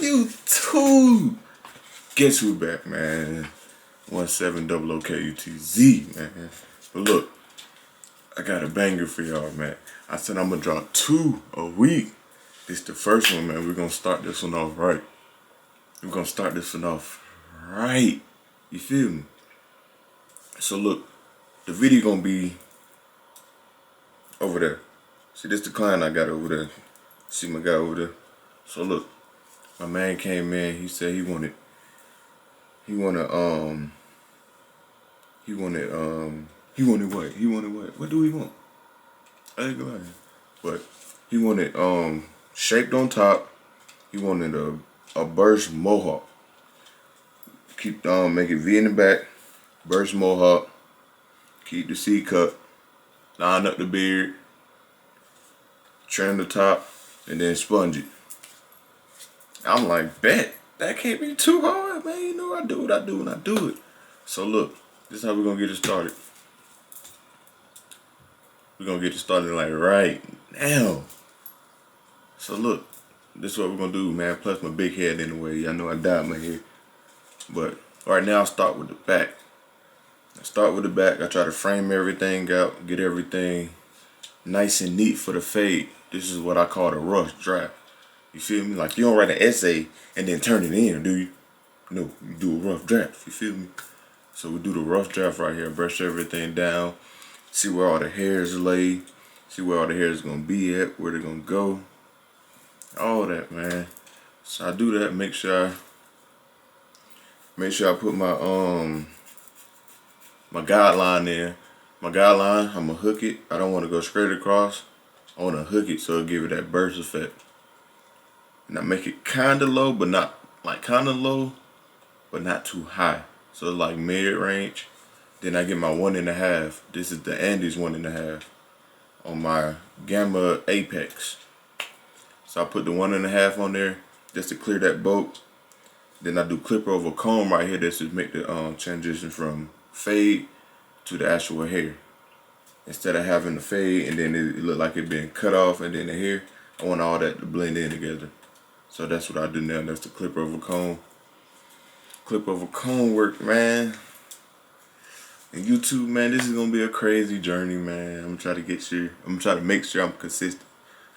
YouTube? Guess who back, man? 1700KUTZ, man. But look, I got a banger for y'all, man. I said I'm gonna drop 2 a week. This the first one, man. We're gonna start this one off right. You feel me? So look, the video gonna be over there. See, this the client I got over there. See my guy over there? So look, my man came in, he said he wanted what? What do he want? I ain't gonna lie. But he wanted shaped on top, he wanted a burst mohawk. Make it V in the back, burst mohawk, keep the C cut, line up the beard, trim the top, and then sponge it. I'm like, bet, that can't be too hard, man. You know I do what I do when I do it. So look, this is how we're gonna get it started. We're gonna get it started like right now. So look, this is what we're gonna do, man. Plus my big head in the way. Y'all know I dyed my hair. But right now I'll start with the back. I try to frame everything out, get everything nice and neat for the fade. This is what I call the rough draft. You feel me? Like you don't write an essay and then turn it in, do you? No, you do a rough draft. You feel me? So we do the rough draft right here. Brush everything down. See where all the hairs lay. See where all the hairs gonna be at. Where they're gonna go. All that, man. So I do that. Make sure I put my my guideline in. My guideline, I'm gonna hook it. I don't want to go straight across. I want to hook it so it'll give it that burst effect. And I make it kind of low, but not like kind of low, but not too high. So it's like mid range. Then I get my 1.5. This is the Andes 1.5 on my Gamma Apex. So I put the 1.5 on there just to clear that boat. Then I do clipper over comb right here. This is make the transition from fade to the actual hair. Instead of having the fade and then it look like it being cut off and then the hair, I want all that to blend in together. So that's what I do now. That's the clipper over comb. Clip over comb work, man. And YouTube, man, this is gonna be a crazy journey, man. I'm trying to make sure I'm consistent.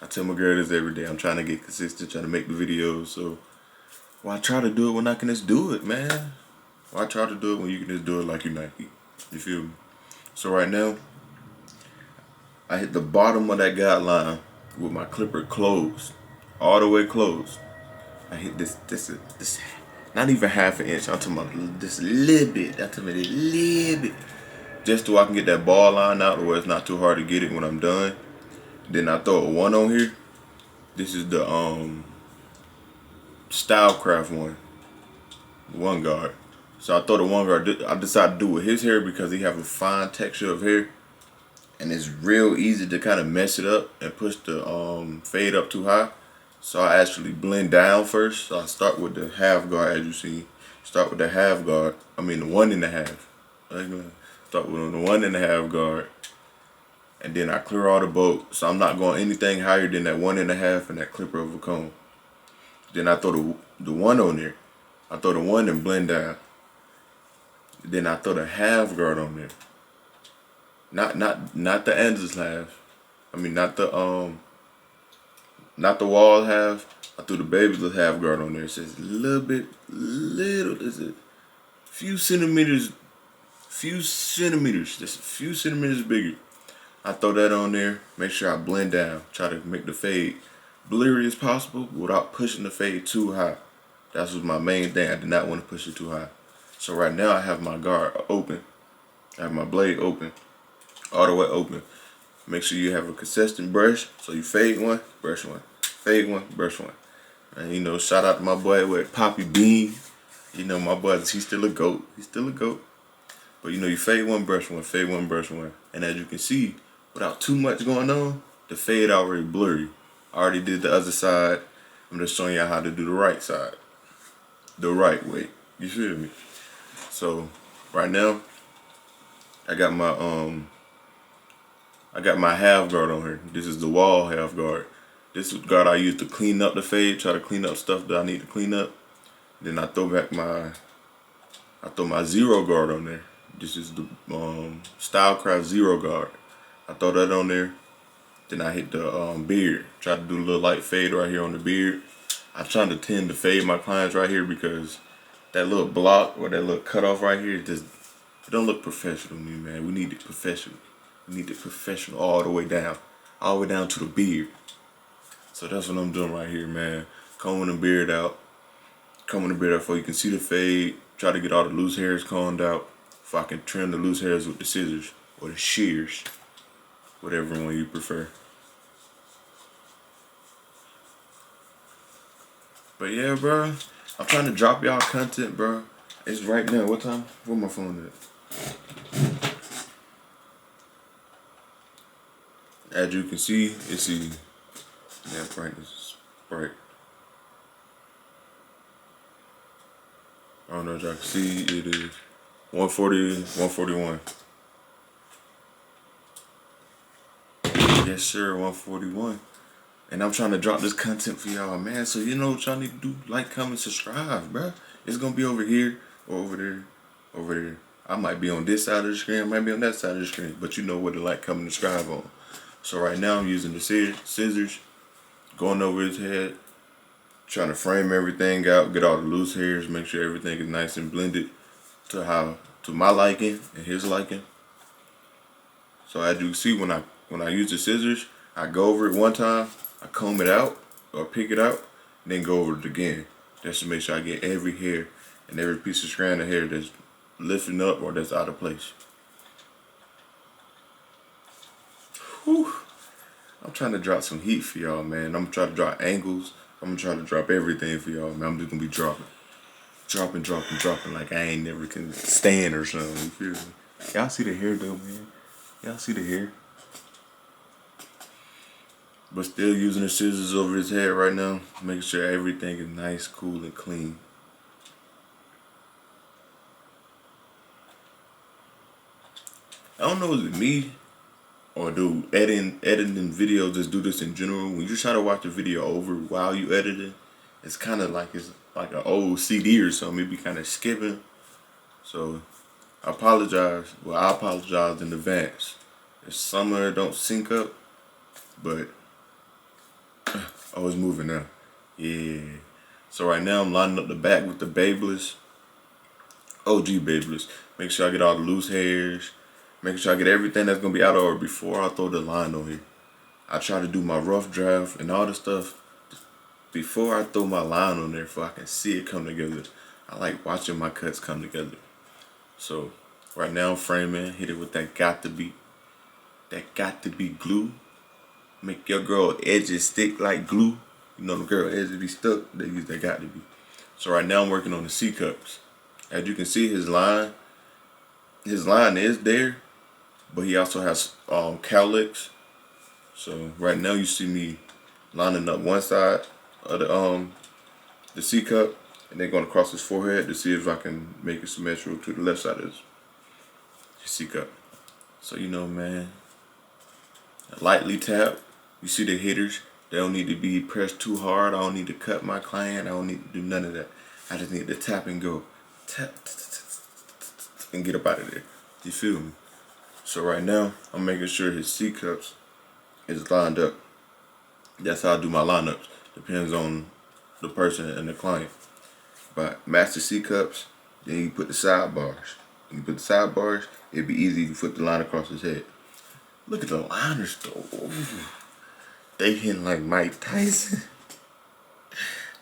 I tell my girl this every day. I'm trying to get consistent, trying to make the videos. So why try to do it when I can just do it, man? Why try to do it when you can just do it like you Nike? You feel me? So right now, I hit the bottom of that guideline with my clipper closed, all the way closed. I hit this, not even half an inch. I'm talking about this little bit. Just so I can get that ball line out where it's not too hard to get it when I'm done. Then I throw a 1 on here. This is the Stylecraft one guard. So I throw the 1 guard. I decided to do with his hair because he have a fine texture of hair. And it's real easy to kind of mess it up and push the fade up too high. So I actually blend down first. So I start with the half guard, as you see. Start with the half guard. I mean the 1.5. Start with the 1.5 guard. And then I clear all the boat. So I'm not going anything higher than that 1.5 and that clipper over comb. Then I throw the 1 on there. I throw the 1 and blend down. Then I throw the half guard on there. Not the Andes half. I mean not the wall half. I threw the baby's half guard on there. It's just a few centimeters, just a few centimeters bigger. I throw that on there, make sure I blend down. Try to make the fade blurry as possible without pushing the fade too high. That was my main thing. I did not want to push it too high. So right now I have my guard open. I have my blade open, all the way open. Make sure you have a consistent brush. So you fade 1, brush 1. Fade 1, brush 1. And you know, shout out to my boy with Poppy Bean. You know, my boy, he's still a GOAT. But you know, you fade 1, brush 1, fade 1, brush 1. And as you can see, without too much going on, the fade already blurry. I already did the other side. I'm just showing you how to do the right side. The right way. You feel me? So right now, I got my half guard on here. This is the wall half guard. This is the guard I use to clean up the fade, try to clean up stuff that I need to clean up. Then I throw my zero guard on there. This is the Stylecraft zero guard. I throw that on there. Then I hit the beard. Try to do a little light fade right here on the beard. I'm trying to tend to fade my clients right here because that little block or that little cutoff right here, it don't look professional to me, man. We need it professional. We need it professional all the way down to the beard. So that's what I'm doing right here, man. Combing the beard out so you can see the fade. Try to get all the loose hairs combed out. If I can trim the loose hairs with the scissors or the shears, whatever one you prefer. But yeah, bro, I'm trying to drop y'all content, bro. It's right now. What time? Where my phone at? As you can see, it's the brightness is bright. I don't know if y'all can see. It is 140, 141. Yes, sir, 141. And I'm trying to drop this content for y'all, man. So you know what y'all need to do? Like, comment, subscribe, bro. It's gonna be over here or over there, over there. I might be on this side of the screen, I might be on that side of the screen, but you know what to like, comment, subscribe on. So right now I'm using the scissors, going over his head, trying to frame everything out, get all the loose hairs, make sure everything is nice and blended to my liking and his liking. So as you can see, when I use the scissors, I go over it one time, I comb it out or pick it out, and then go over it again. Just to make sure I get every hair and every piece of strand of hair that's lifting up or that's out of place. Whew. I'm trying to drop some heat for y'all, man. I'm trying to drop angles. I'm trying to drop everything for y'all, man. I'm just gonna be dropping like I ain't never can stand or something. You feel me? Y'all see the hair though, man? Y'all see the hair? But still using the scissors over his head right now, making sure everything is nice, cool, and clean. I don't know, is it me or do editing videos just do this in general? When you try to watch the video over while you edit it, it's kind of like it's like an old CD or something. It be kind of skipping. So I apologize. Well, I apologize in advance if some of it don't sync up, but oh, it's moving now. Yeah. So right now I'm lining up the back with the Babeless, OG Babeless. Make sure I get all the loose hairs. Making sure I get everything that's gonna be out of order before I throw the line on here. I try to do my rough draft and all the stuff before I throw my line on there, so I can see it come together. I like watching my cuts come together. So right now I'm framing, hit it with that got to be glue. Make your girl edges stick like glue. You know the girl edges be stuck, they use that got to be. So right now I'm working on the C cups. As you can see, his line is there, but he also has cowlicks. So right now you see me lining up one side of the C cup and then going across his forehead to see if I can make it symmetrical to the left side of his C cup. So you know, man, lightly tap. You see the hitters, they don't need to be pressed too hard. I don't need to cut my client. I don't need to do none of that. I just need to tap and go. Tap, and get up out of there. You feel me? So right now, I'm making sure his C cups is lined up. That's how I do my lineups. Depends on the person and the client. But match the C cups, then you put the sidebars. When you put the sidebars, it'd be easy to put the line across his head. Look at the liners though. They hitting like Mike Tyson.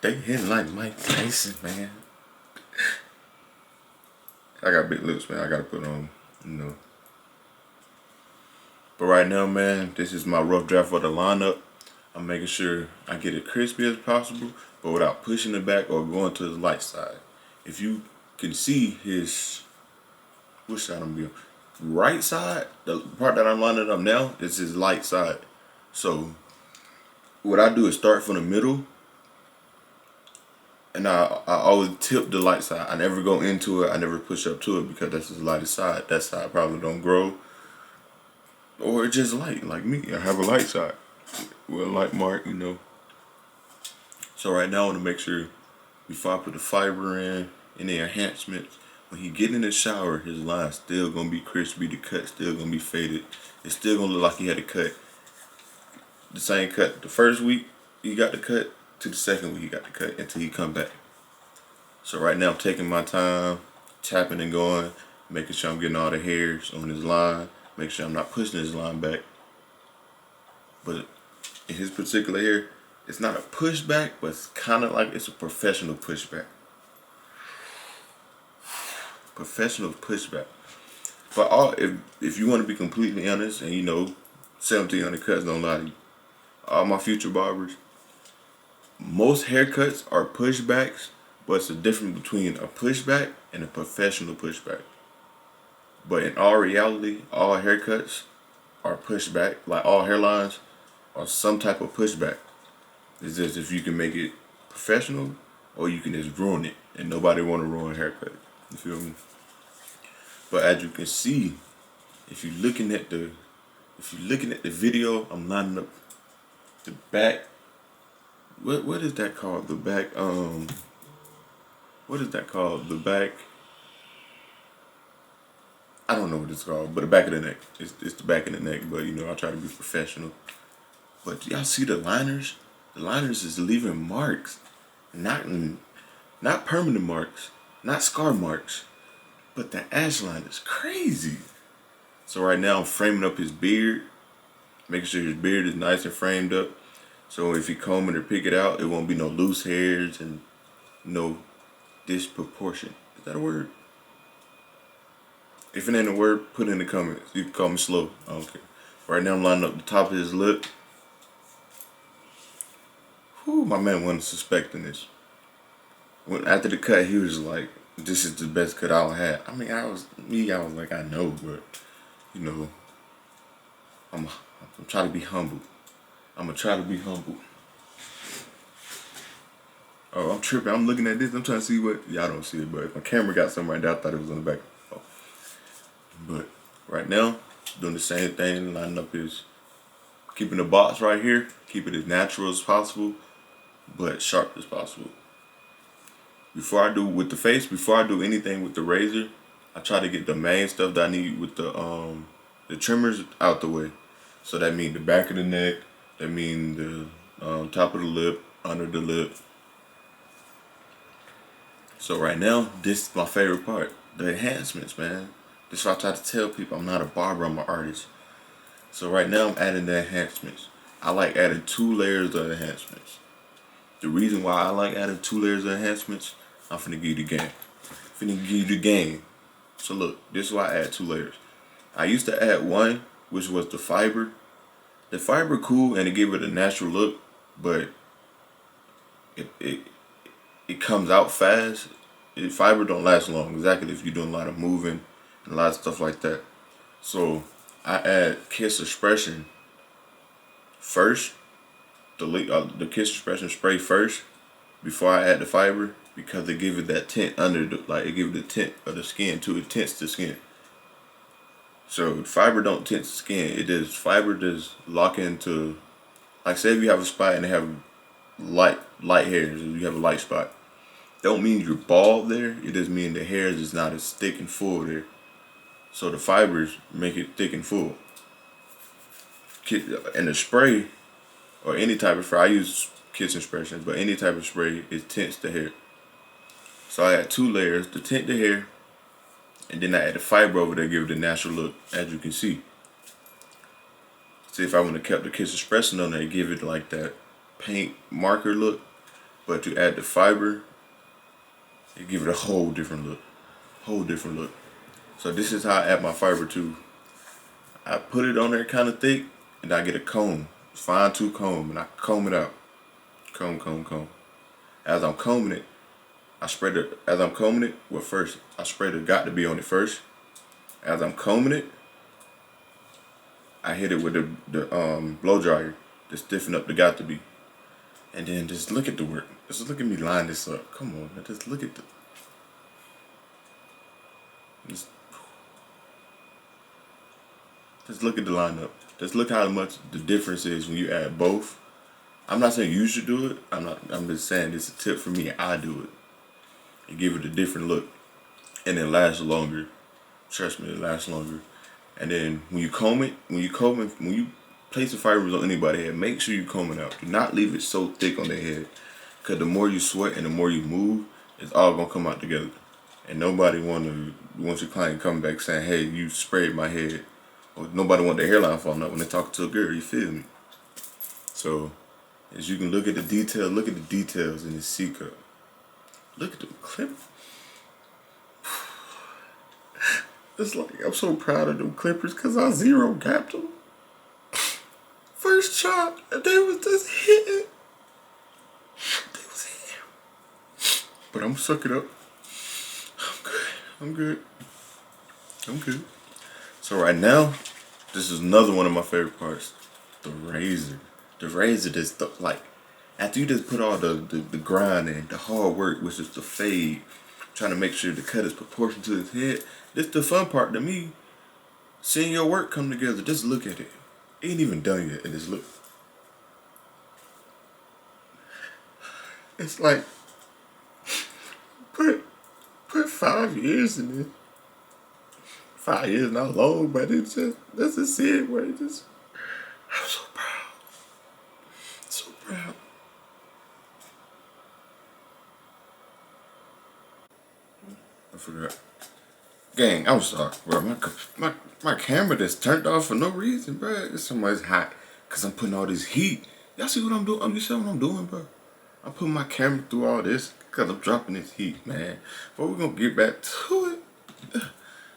They hitting like Mike Tyson, man. I got big lips, man. I gotta put on, you know. But right now, man, this is my rough draft for the lineup. I'm making sure I get it crispy as possible, but without pushing it back or going to the light side. If you can see his, which side I'm on? Right side, the part that I'm lining up now, is his light side. So what I do is start from the middle, and I always tip the light side. I never go into it. I never push up to it because that's his lightest side. That side probably don't grow, or it's just light like me. I have a light side with a light mark, you know. So right now I want to make sure before I put the fiber in, any enhancements, when he get in the shower, his line's still gonna be crispy, the cut still gonna be faded. It's still gonna look like he had a cut. The same cut the first week he got the cut to the second week he got the cut until he come back. So right now I'm taking my time, tapping and going, making sure I'm getting all the hairs on his line, make sure I'm not pushing his line back. But in his particular hair, it's not a pushback, but it's kind of like it's a professional pushback. Professional pushback. But if you want to be completely honest, and 1700 cuts don't lie to you, all my future barbers, most haircuts are pushbacks, but it's the difference between a pushback and a professional pushback. But in all reality, all haircuts are pushback, like all hairlines are some type of pushback. It's just if you can make it professional or you can just ruin it, and nobody want to ruin a haircut. You feel me? But as you can see, if you're looking at the video, I'm lining up the back. What is that called? The back. What is that called? The back. I don't know what it's called, but the back of the neck. It's the back of the neck. But I try to be professional. But y'all see the liners? The liners is leaving marks, not permanent marks, not scar marks, but the ash line is crazy. So right now I'm framing up his beard, making sure his beard is nice and framed up. So if he comb it or pick it out, it won't be no loose hairs and no disproportion. Is that a word? If it ain't a word, put it in the comments. You can call me slow. I don't care. Right now I'm lining up the top of his lip. Whew, my man wasn't suspecting this. After the cut, he was like, "This is the best cut I'll have." I mean, I was like, I know, but I'm trying to be humble. I'm gonna try to be humble. Oh, I'm tripping. I'm looking at this. I'm trying to see what y'all don't see it, but if my camera got something right there, I thought it was on the back. Oh. But right now, doing the same thing, lining up his, keeping the box right here, keep it as natural as possible, but sharp as possible. Before I do anything with the razor, I try to get the main stuff that I need with the trimmers out the way. So that means the back of the neck, that means the top of the lip, under the lip. So right now, this is my favorite part, the enhancements, man. This is what I try to tell people. I'm not a barber, I'm an artist. So right now I'm adding the enhancements. I like adding 2 layers of enhancements. The reason why I like adding 2 layers of enhancements, I'm finna give you the game. So look, this is why I add 2 layers. I used to add 1, which was the fiber. The fiber cool and it gave it a natural look, but it comes out fast. Fiber don't last long, exactly if you're doing a lot of moving and a lot of stuff like that. So I add Kiss Expression first, the Kiss Expression spray first before I add the fiber, because they give it that tint it gives it the tint of the skin too. It tints the skin. So fiber don't tint the skin. Fiber does lock into, like say if you have a spot and they have light hairs, and you have a light spot, don't mean you're bald there. It just means the hairs is not as thick and full there. So the fibers make it thick and full. And the spray, or any type of spray, I use Kiss Expressions, but any type of spray, it tints the hair. So I add 2 layers to tint the hair, and then I add the fiber over there, give it a natural look, as you can see. See, if I would have kept the Kiss Expression on there, give it like that paint marker look, but you add the fiber, it give it a whole different look. So this is how I add my fiber too. I put it on there kind of thick, and I get a comb, fine tooth comb, and I comb it out. Comb. As I'm combing it, I spray the got to be on it first. As I'm combing it, I hit it with the blow dryer to stiffen up the got to be. And then just look at the work. Just look at me line this up. Come on, man. Just look at just look at the lineup. Just look how much the difference is when you add both. I'm not saying you should do it. I'm just saying it's a tip for me. I do it and give it a different look, and it lasts longer. Trust me, it lasts longer. And then when you comb it, when you place the fibers on anybody's head, make sure you comb it out. Do not leave it so thick on their head, cause the more you sweat and the more you move, it's all gonna come out together. And nobody wants your client come back saying, "Hey, you sprayed my head," or nobody want their hairline falling out when they talk to a girl. You feel me? So as you can look at the details in the C cup. Look at the clip. It's like I'm so proud of them clippers because I zero gapped them. First shot, they was just hitting. They was hitting. But I'm suck it up. I'm good. I'm good. So right now, this is another one of my favorite parts. The razor. The razor just like after you just put all the grind in, the hard work, which is the fade, trying to make sure the cut is proportional to his head. This the fun part to me. Seeing your work come together, just look at it. It ain't even done yet, and just look. It's like put 5 years in it. 5 years not long, but it's just that's just it where it just I'm so proud. So proud. I forgot. Gang, I'm sorry, bro. My camera just turned off for no reason, bro. It's so much hot because I'm putting all this heat. Y'all see what I'm doing? You see what I'm doing, bro? I'm putting my camera through all this because I'm dropping this heat, man. But we're going to get back to it.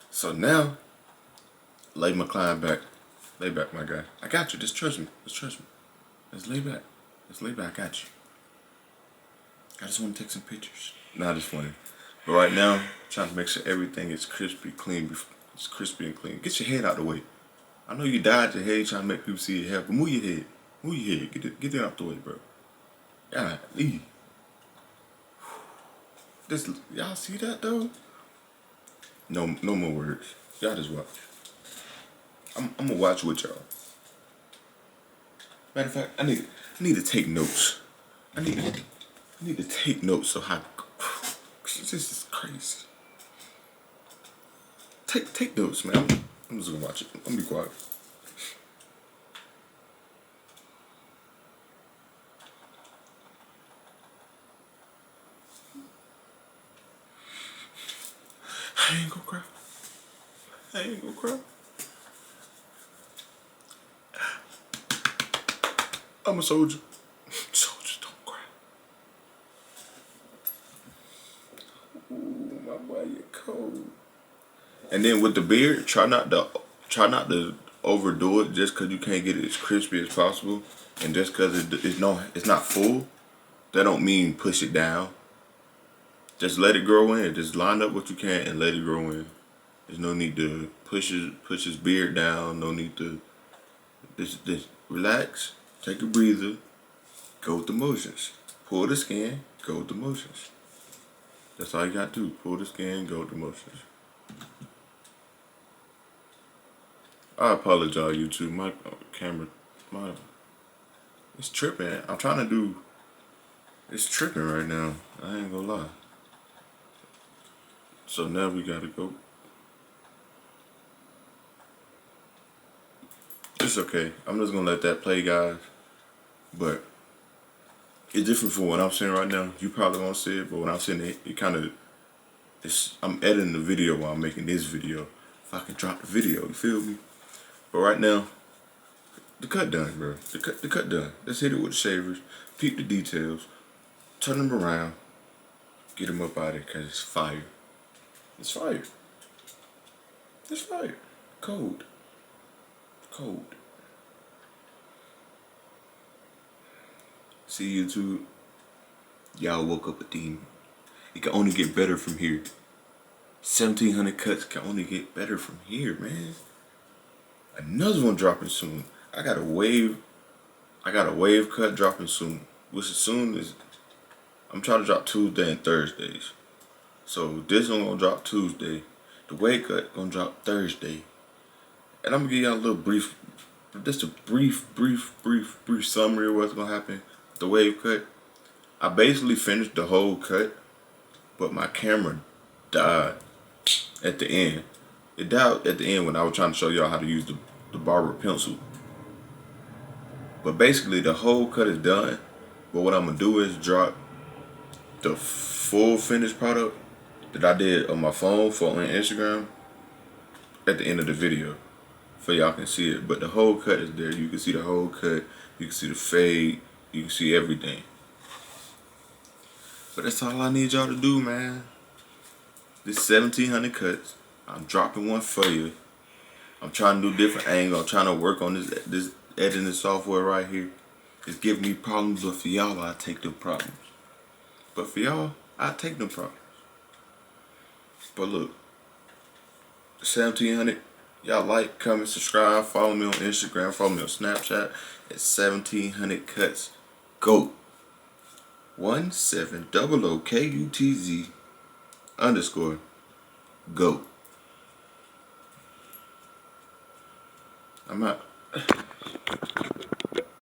So now, lay my client back. Lay back, my guy. I got you. Just trust me. Just trust me. Let's lay back. Let's lay back. I got you. I just want to take some pictures. Nah, just funny. But right now, trying to make sure everything is crispy, clean. It's crispy and clean. Get your head out the way. I know you dyed your head trying to make people see your hair, but move your head. Move your head. Get it out the way, bro. God, leave. This, y'all see that though? No more words. Y'all just watch. I'm gonna watch with y'all. Matter of fact, I need to take notes. I need to take notes so how. This is crazy. Take notes, man. I'm just gonna watch it. I'm gonna be quiet. I ain't gonna cry. I ain't gonna cry. I'm a soldier. Soldiers don't cry. Ooh, my boy, you're cold. And then with the beard, try not to overdo it just because you can't get it as crispy as possible, and just because it's not full. That don't mean push it down. Just let it grow in. Just line up what you can and let it grow in. There's no need to push his beard down. No need to just relax. Take a breather. Go with the motions. Pull the skin. Go with the motions. That's all you got to do. Pull the skin. Go with the motions. I apologize, YouTube. My camera, it's tripping. I'm trying to do. It's tripping right now. I ain't gonna lie. So now we gotta go. It's okay. I'm just gonna let that play, guys. But it's different from what I'm saying right now. You probably won't see it, but when I'm saying it, I'm editing the video while I'm making this video. If I can drop the video, you feel me? But right now, the cut done, bro. The cut done. Let's hit it with the shavers. Peep the details. Turn them around. Get them up out of it, because it's fire. It's fire. It's fire. Cold. Cold. See, YouTube? Y'all woke up a demon. It can only get better from here. 1,700 cuts can only get better from here, man. Another one dropping soon. I got a wave cut dropping soon. Which as soon as I'm trying to drop Tuesday and Thursdays. So this one gonna drop Tuesday. The wave cut gonna drop Thursday. And I'm gonna give y'all a little brief, just a brief summary of what's gonna happen. the wave cut. I basically finished the whole cut, but my camera died at the end. It died at the end when I was trying to show y'all how to use the barber pencil. But basically the whole cut is done. But what I'm gonna do is drop the full finished product that I did on my phone for on Instagram at the end of the video, so y'all can see it. But the whole cut is there. You can see the whole cut. You can see the fade. You can see everything. But that's all I need y'all to do, man. This 1700 cuts. I'm dropping one for you. I'm trying to do different angles. I'm trying to work on this editing software right here. It's giving me problems, but for y'all, I take them problems. But for y'all, I take them problems. But look, 1700. Y'all like, comment, subscribe, follow me on Instagram, follow me on Snapchat at 1700 cuts. Go. 1700KUTZ_ go. I'm out.